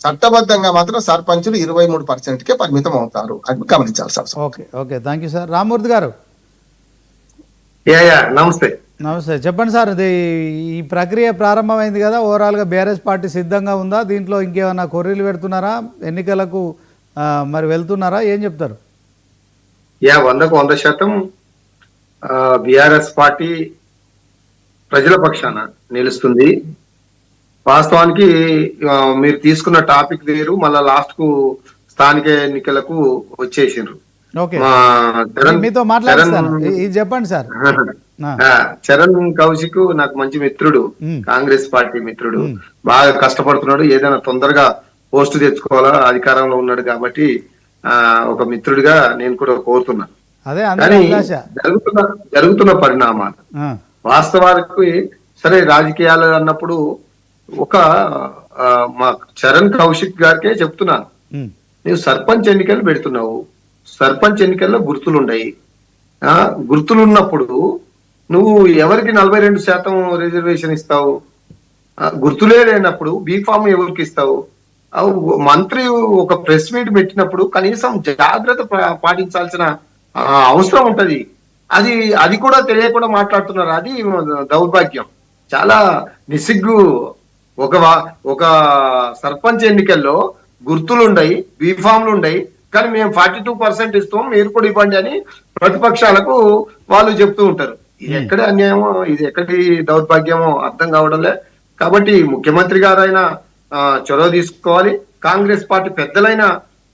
చట్టబద్ధంగా మాత్రం సర్పంచులు 23%కే పరిమితం అవుతారు అని గమనించాల్సి అవసరం. Okay okay thank you sir. Rammurthy గారు నమస్తే. నమస్తే. చెప్పండి సార్, ఈ ప్రక్రియ ప్రారంభమైంది కదా, ఓవరాల్గా బీఆర్ఎస్ పార్టీ సిద్ధంగా ఉందా? దీంట్లో ఇంకేమన్నా కొర్రీలు పెడుతున్నారా? ఎన్నికలకు మరి వెళ్తున్నారా? ఏం చెప్తారు? 100% బీఆర్ఎస్ పార్టీ ప్రజల పక్షాన నిలుస్తుంది. వాస్తవానికి మీరు తీసుకున్న టాపిక్ వేరు, మళ్ళా లాస్ట్ కు స్థానిక ఎన్నికలకు వచ్చేసిండ్రు. మీతో మాట్లాడుతాను, ఇది చెప్పండి సార్. చరణ్ కౌశిక్ నాకు మంచి మిత్రుడు, కాంగ్రెస్ పార్టీ మిత్రుడు, బాగా కష్టపడుతున్నాడు. ఏదైనా తొందరగా పోస్ట్ తెచ్చుకోవాలా, అధికారంలో ఉన్నాడు కాబట్టి ఒక మిత్రుడిగా నేను కూడా కోరుతున్నాను. కానీ జరుగుతున్న పరిణామాలు వాస్తవానికి సరే రాజకీయాలు అన్నప్పుడు మా చరణ్ కౌశిక్ గారికే చెప్తున్నాను, నువ్వు సర్పంచ్ ఎన్నికలు పెడుతున్నావు, సర్పంచ్ ఎన్నికల్లో గుర్తులుండయి. గుర్తులున్నప్పుడు నువ్వు ఎవరికి 42% రిజర్వేషన్ ఇస్తావు? గుర్తులే లేనప్పుడు బీఫామ్ ఎవరికి ఇస్తావు? మంత్రి ఒక ప్రెస్ మీట్ పెట్టినప్పుడు కనీసం జాగ్రత్త పాటించాల్సిన అవసరం ఉంటది. అది కూడా తెలియకుండా మాట్లాడుతున్నారు. అది దౌర్భాగ్యం, చాలా నిస్సిగ్గు. ఒక సర్పంచ్ ఎన్నికల్లో గుర్తులుండయి, బీఫామ్లు ఉండయి, కానీ మేము 42% ఇస్తాం, మీరు కూడా ఇవ్వండి అని ప్రతిపక్షాలకు వాళ్ళు చెప్తూ ఉంటారు. ఇది ఎక్కడి అన్యాయమో, ఇది ఎక్కడి దౌర్భాగ్యమో అర్థం కావడంలే. కాబట్టి ముఖ్యమంత్రి గారైనా చొరవ తీసుకోవాలి. కాంగ్రెస్ పార్టీ పెద్దలైన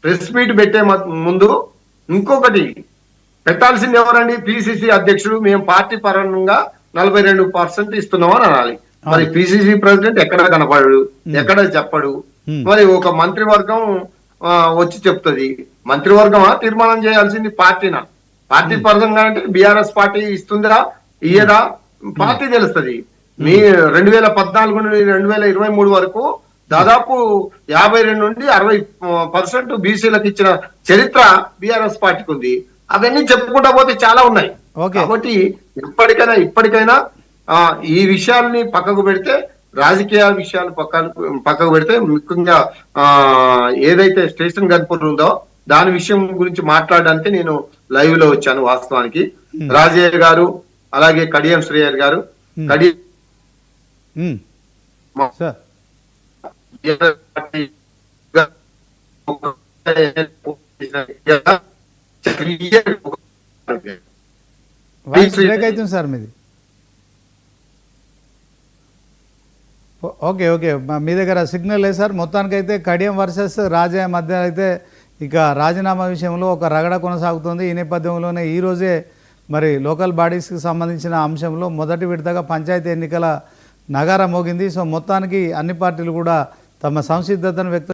ప్రెస్ మీట్ పెట్టే ముందు ఇంకొకటి పెట్టాల్సింది ఎవరండి? పిసిసి అధ్యక్షుడు మేము పార్టీ పరంగా 42% ఇస్తున్నాం అని అనాలి. మరి పిసిసి ప్రెసిడెంట్ ఎక్కడ కనపడడు, ఎక్కడ చెప్పడు. మరి ఒక మంత్రివర్గం వచ్చి చెప్తుంది. మంత్రివర్గమా తీర్మానం చేయాల్సింది పార్టీనా? పార్టీ పరంగా అంటే బీఆర్ఎస్ పార్టీ ఇస్తుందిరా ఇయ్యదా పార్టీ తెలుస్తుంది. మీ 2014 నుండి 2023 వరకు దాదాపు 52 నుండి 60% బీసీలకు ఇచ్చిన చరిత్ర బీఆర్ఎస్ పార్టీకి ఉంది. అవన్నీ చెప్పుకుంటా పోతే చాలా ఉన్నాయి. కాబట్టి ఇప్పటికైనా ఈ విషయాల్ని పక్కకు పెడితే, రాజకీయ విషయాలు పక్కకు పెడితే, ముఖ్యంగా ఏదైతే స్టేషన్ గన్పూర్ ఉందో దాని విషయం గురించి మాట్లాడడానికి నేను లైవ్ లో వచ్చాను. వాస్తవానికి రాజయ్య గారు, అలాగే కడియం శ్రేయర్ గారు, సార్ మీది ఓకే ఓకే మీ దగ్గర సిగ్నల్ లేదు సార్. మొత్తానికైతే కడియం వర్సెస్ రాజయ్య మధ్య అయితే ఇక రాజీనామా విషయంలో ఒక రగడ కొనసాగుతుంది. ఈ నేపథ్యంలోనే ఈరోజే మరి లోకల్ బాడీస్కి సంబంధించిన అంశంలో మొదటి విడతగా పంచాయతీ ఎన్నికల నగారా మోగింది. సో మొత్తానికి అన్ని పార్టీలు కూడా తమ సంసిద్ధతను వ్యక్తం